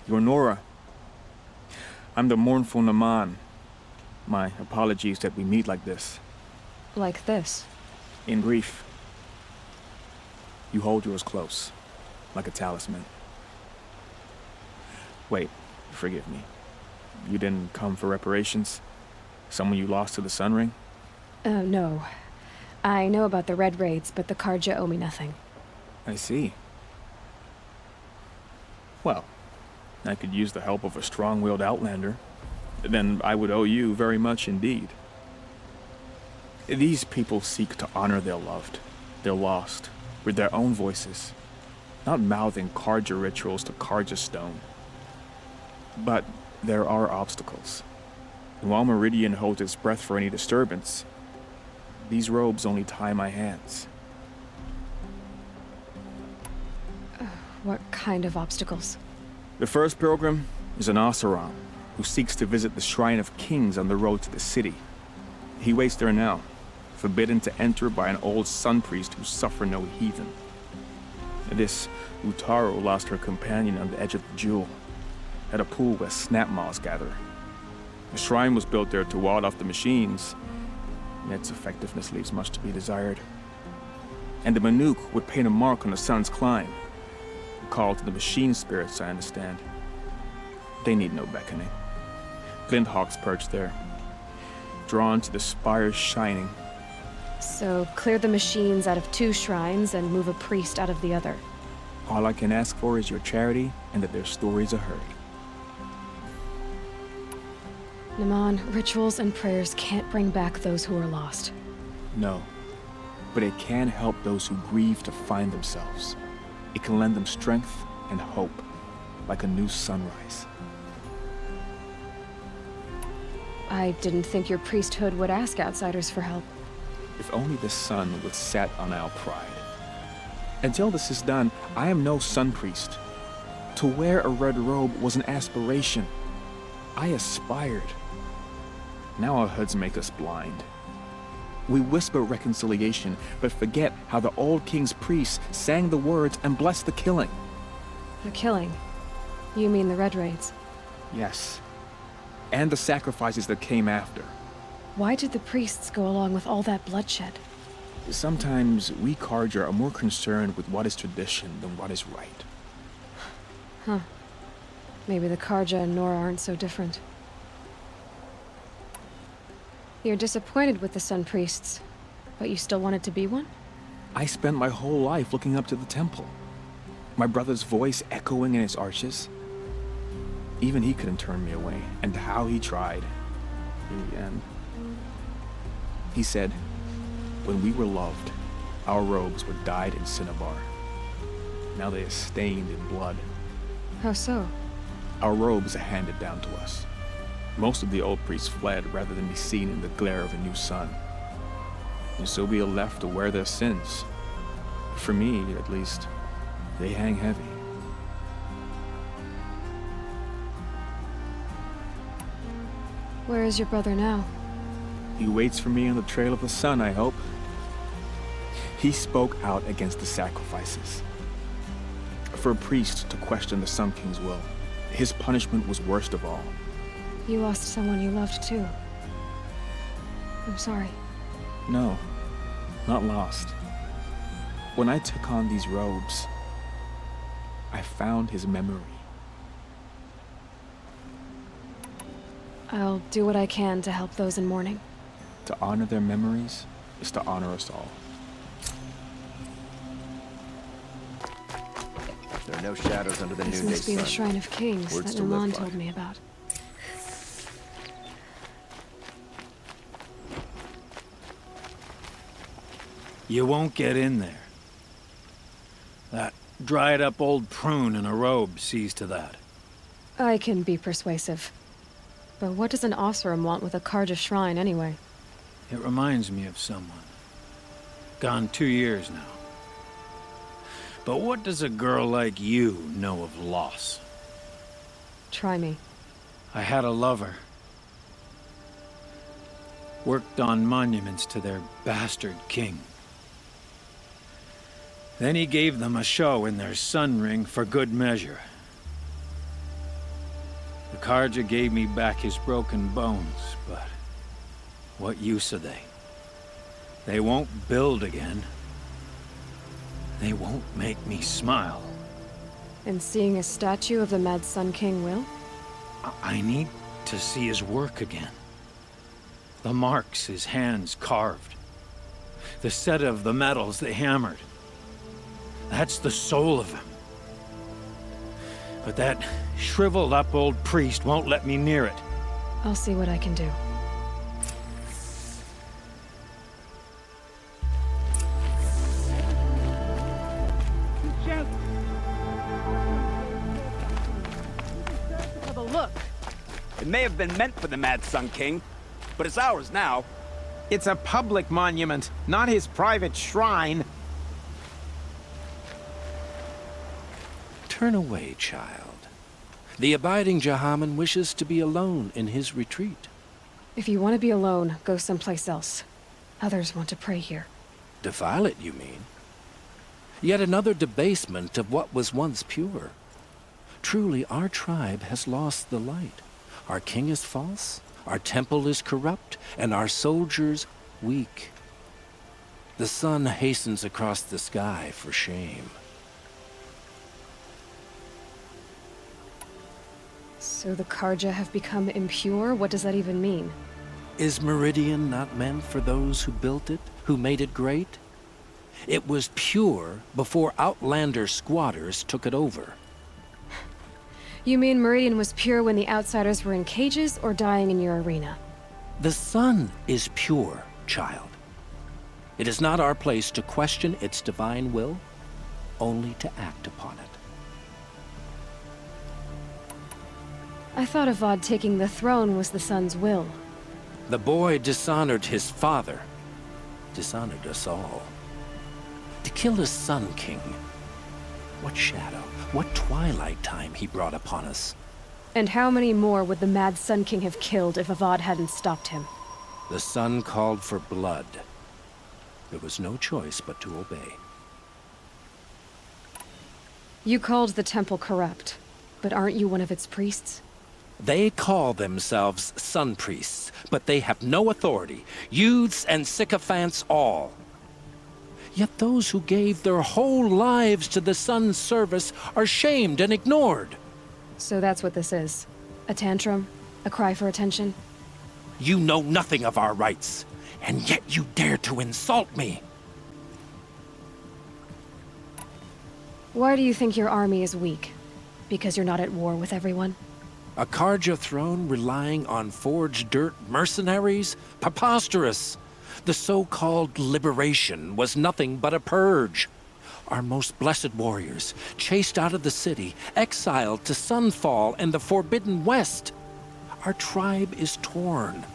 You're Nora. I'm the mournful Naman. My apologies that we meet like this. Like this? In grief. You hold yours close, like a talisman. Wait, forgive me. You didn't come for reparations? Someone you lost to the Sun Ring? No. I know about the Red Raids, but the Karja owe me nothing. I see. Well, I could use the help of a strong-willed outlander. Then I would owe you very much indeed. These people seek to honor their loved, their lost, with their own voices, not mouthing Karja rituals to Karja stone. But there are obstacles. And while Meridian holds its breath for any disturbance, these robes only tie my hands. What kind of obstacles? The first pilgrim is an Oseram who seeks to visit the Shrine of Kings on the road to the city. He waits there now, forbidden to enter by an old sun priest who suffered no heathen. This Utaru lost her companion on the edge of the jewel, at a pool where snap moths gather. The shrine was built there to ward off the machines, and its effectiveness leaves much to be desired. And the Manuk would paint a mark on the sun's climb, a call to the machine spirits, I understand. They need no beckoning. Glint hawks perch there, drawn to the spires shining. So, clear the machines out of 2 shrines and move a priest out of the other. All I can ask for is your charity and that their stories are heard. Naman, rituals and prayers can't bring back those who are lost. No, but it can help those who grieve to find themselves. It can lend them strength and hope, like a new sunrise. I didn't think your priesthood would ask outsiders for help. If only the sun would set on our pride. Until this is done, I am no sun priest. To wear a red robe was an aspiration. I aspired. Now our hoods make us blind. We whisper reconciliation, but forget how the old king's priests sang the words and blessed the killing. The killing? You mean the Red Raids? Yes. And the sacrifices that came after. Why did the priests go along with all that bloodshed? Sometimes we Karja are more concerned with what is tradition than what is right. Huh. Maybe the Karja and Nora aren't so different. You're disappointed with the Sun Priests, but you still wanted to be one? I spent my whole life looking up to the temple. My brother's voice echoing in its arches. Even he couldn't turn me away, and how he tried. In the end. He said, when we were loved, our robes were dyed in cinnabar. Now they are stained in blood. How so? Our robes are handed down to us. Most of the old priests fled rather than be seen in the glare of a new sun. And so we are left to wear their sins. For me, at least, they hang heavy. Where is your brother now? He waits for me on the trail of the sun, I hope. He spoke out against the sacrifices. For a priest to question the Sun King's will, his punishment was worst of all. You lost someone you loved too. I'm sorry. No, not lost. When I took on these robes, I found his memory. I'll do what I can to help those in mourning. To honor their memories is to honor us all. There are no shadows under the This noonday must be sun. the Shrine of Kings Words that to live Naman by. told me about. You won't get in there. That dried-up old prune in a robe sees to that. I can be persuasive. But what does an Oseram want with a Karja shrine anyway? It reminds me of someone. Gone 2 years now. But what does a girl like you know of loss? Try me. I had a lover. Worked on monuments to their bastard king. Then he gave them a show in their sun ring for good measure. The Karja gave me back his broken bones, but what use are they? They won't build again. They won't make me smile. And seeing a statue of the Mad Sun King will? I need to see his work again. The marks his hands carved. The set of the metals they hammered. That's the soul of him. But that shriveled up old priest won't let me near it. I'll see what I can do. Have a look. It may have been meant for the Mad Sun King, but it's ours now. It's a public monument, not his private shrine. Turn away, child. The abiding Jahaman wishes to be alone in his retreat. If you want to be alone, go someplace else. Others want to pray here. Defile it, you mean? Yet another debasement of what was once pure. Truly, our tribe has lost the light. Our king is false, our temple is corrupt, and our soldiers weak. The sun hastens across the sky for shame. So the Karja have become impure? What does that even mean? Is Meridian not meant for those who built it, who made it great? It was pure before outlander squatters took it over. You mean Meridian was pure when the outsiders were in cages or dying in your arena? The sun is pure, child. It is not our place to question its divine will, only to act upon it. I thought Avad taking the throne was the sun's will. The boy dishonored his father, dishonored us all. To kill his sun king, what shadow, what twilight time he brought upon us. And how many more would the Mad Sun King have killed if Avad hadn't stopped him? The sun called for blood. There was no choice but to obey. You called the temple corrupt, but aren't you one of its priests? They call themselves sun priests, but they have no authority. Youths and sycophants all. Yet those who gave their whole lives to the sun's service are shamed and ignored. So that's what this is. A tantrum? A cry for attention? You know nothing of our rights, and yet you dare to insult me. Why do you think your army is weak? Because you're not at war with everyone? A Karja throne relying on forged dirt mercenaries? Preposterous! The so-called liberation was nothing but a purge. Our most blessed warriors, chased out of the city, exiled to Sunfall and the Forbidden West. Our tribe is torn.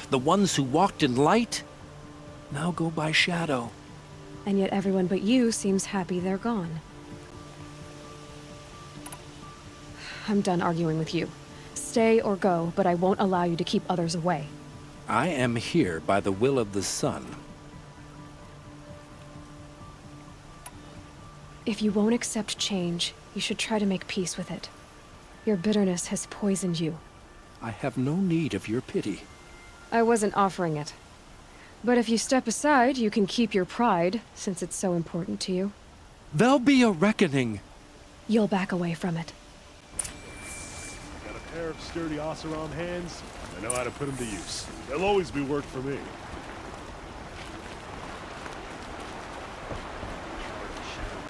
The ones who walked in light now go by shadow. And yet everyone but you seems happy they're gone. I'm done arguing with you. Stay or go, but I won't allow you to keep others away. I am here by the will of the sun. If you won't accept change, you should try to make peace with it. Your bitterness has poisoned you. I have no need of your pity. I wasn't offering it. But if you step aside, you can keep your pride, since it's so important to you. There'll be a reckoning. You'll back away from it. Got a pair of sturdy Oseram hands. I know how to put them to use. They'll always be work for me.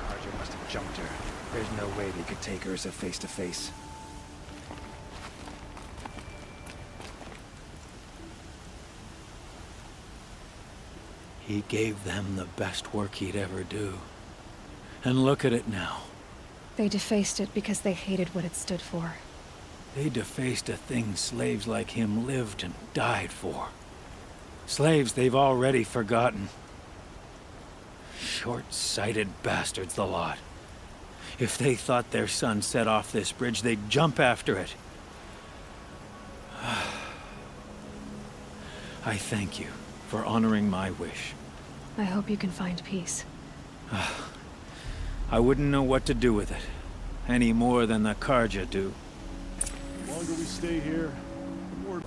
Karja must have jumped her. There's no way they could take her as a face-to-face. He gave them the best work he'd ever do. And look at it now. They defaced it because they hated what it stood for. They defaced a thing slaves like him lived and died for. Slaves they've already forgotten. Short-sighted bastards, the lot. If they thought their son set off this bridge, they'd jump after it. I thank you for honoring my wish. I hope you can find peace. I wouldn't know what to do with it, any more than the Karja do. longer we stay here, the more...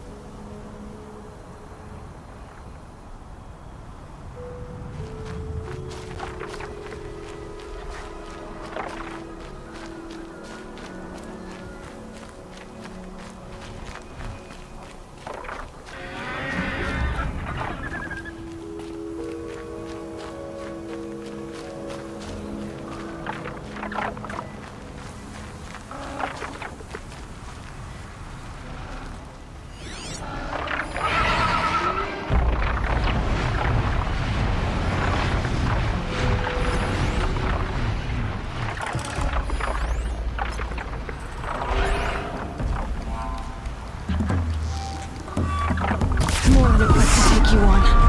More than equipped to take you on.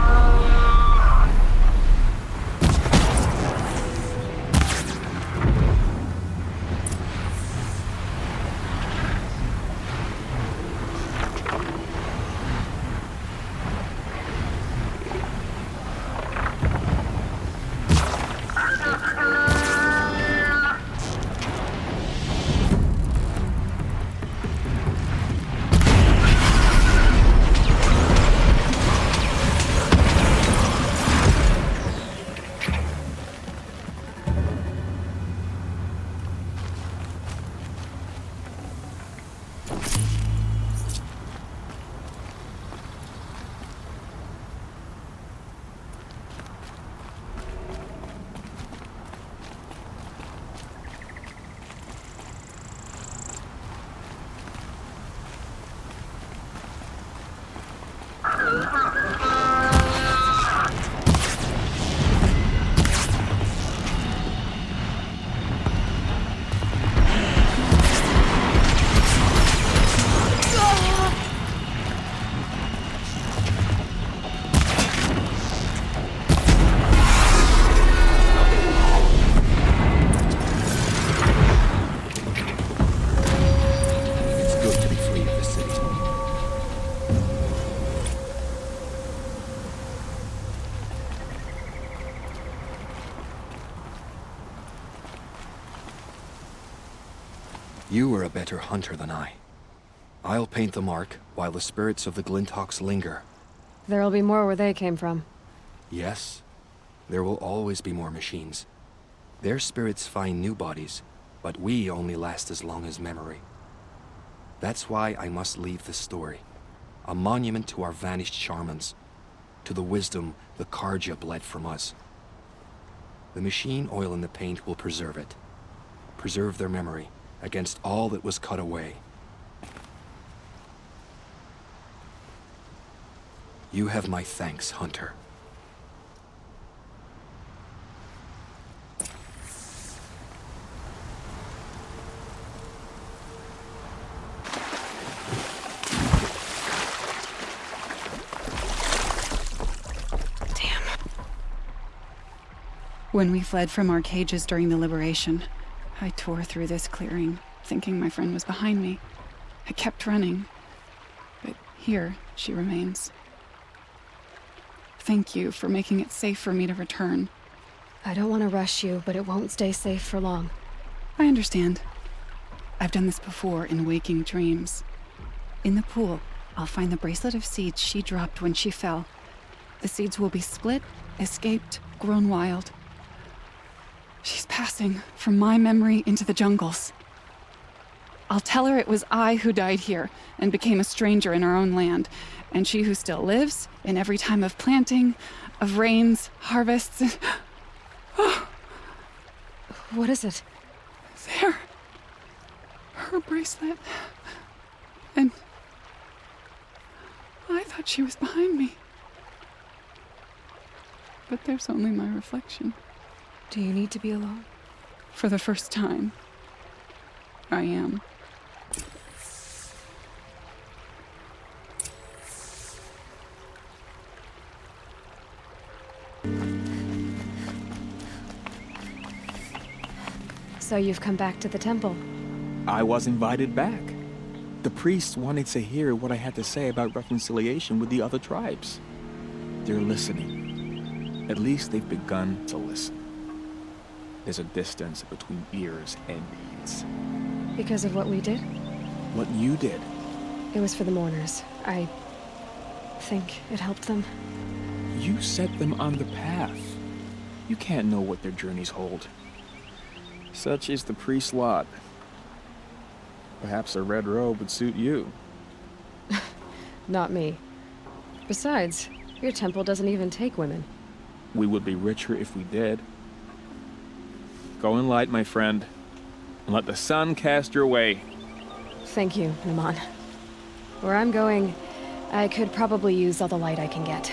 You are a better hunter than I. I'll paint the mark while the spirits of the Glinthawks linger. There'll be more where they came from. Yes, there will always be more machines. Their spirits find new bodies, but we only last as long as memory. That's why I must leave this story. A monument to our vanished shamans, to the wisdom the Karja bled from us. The machine oil in the paint will preserve it. Preserve their memory against all that was cut away. You have my thanks, Hunter. Damn. When we fled from our cages during the liberation, I tore through this clearing, thinking my friend was behind me. I kept running, but here she remains. Thank you for making it safe for me to return. I don't want to rush you, but it won't stay safe for long. I understand. I've done this before in waking dreams. In the pool, I'll find the bracelet of seeds she dropped when she fell. The seeds will be split, escaped, grown wild. She's passing from my memory into the jungles. I'll tell her it was I who died here and became a stranger in our own land, and she who still lives in every time of planting, of rains, harvests, and... Oh, What is it? there. Her bracelet. And I thought she was behind me. But there's only my reflection. Do you need to be alone? For the first time, I am. So you've come back to the temple. I was invited back. The priests wanted to hear what I had to say about reconciliation with the other tribes. They're listening. At least they've begun to listen. There's a distance between ears and needs. Because of what we did? What you did. It was for the mourners. I think it helped them. You set them on the path. You can't know what their journeys hold. Such is the priest's lot. Perhaps a red robe would suit you. Not me. Besides, your temple doesn't even take women. We would be richer if we did. Go in light, my friend, and let the sun cast your way. Thank you, Naman. Where I'm going, I could probably use all the light I can get.